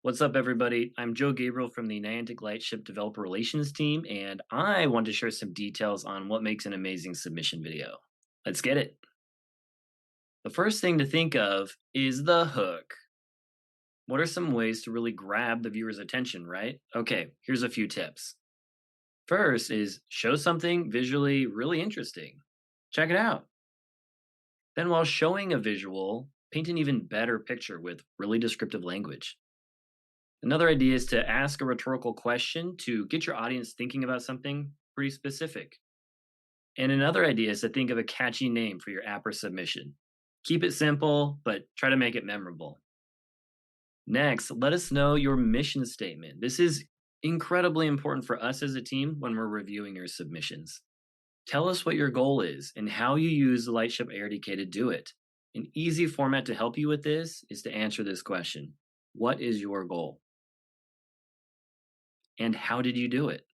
What's up, everybody? I'm Joe Gabriel from the Niantic Lightship Developer Relations team, and I want to share some details on what makes an amazing submission video. Let's get it. The first thing to think of is the hook. What are some ways to really grab the viewer's attention, right? Okay, here's a few tips. First is show something visually really interesting. Check it out. Then, while showing a visual, paint an even better picture with really descriptive language. Another idea is to ask a rhetorical question to get your audience thinking about something pretty specific. And another idea is to think of a catchy name for your app or submission. Keep it simple, but try to make it memorable. Next, let us know your mission statement. This is incredibly important for us as a team when we're reviewing your submissions. Tell us what your goal is and how you use the Lightship ARDK to do it. An easy format to help you with this is to answer this question: what is your goal? And how did you do it?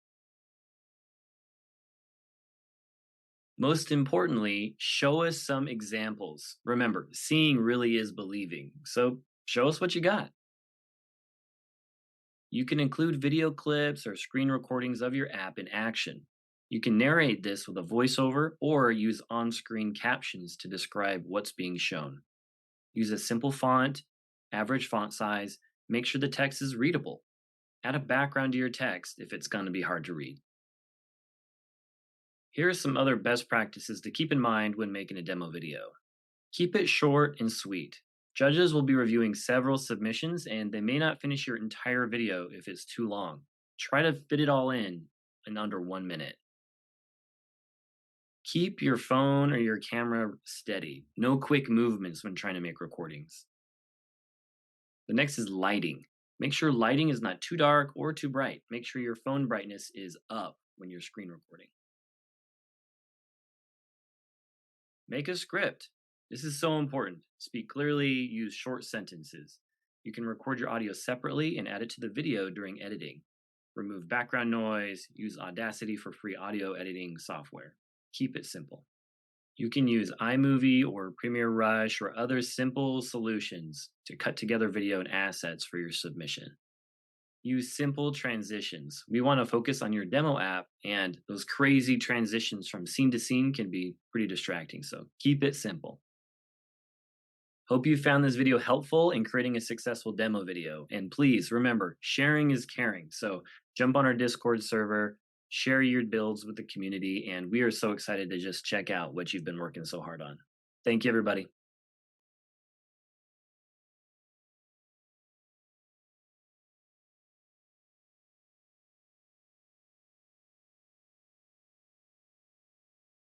Most importantly, show us some examples. Remember, seeing really is believing. So show us what you got. You can include video clips or screen recordings of your app in action. You can narrate this with a voiceover or use on screen captions to describe what's being shown. Use a simple font, average font size, make sure the text is readable. Add a background to your text if it's going to be hard to read. Here are some other best practices to keep in mind when making a demo video. Keep it short and sweet. Judges will be reviewing several submissions and they may not finish your entire video if it's too long. Try to fit it all in under 1 minute. Keep your phone or your camera steady. No quick movements when trying to make recordings. The next is lighting. Make sure lighting is not too dark or too bright. Make sure your phone brightness is up when you're screen recording. Make a script. This is so important. Speak clearly, use short sentences. You can record your audio separately and add it to the video during editing. Remove background noise, use Audacity for free audio editing software. Keep it simple. You can use iMovie or Premiere Rush or other simple solutions to cut together video and assets for your submission. Use simple transitions. We want to focus on your demo app, and those crazy transitions from scene to scene can be pretty distracting, so keep it simple. Hope you found this video helpful in creating a successful demo video. And please remember, sharing is caring. So jump on our Discord server, share your builds with the community, and we are so excited to just check out what you've been working so hard on. Thank you, everybody.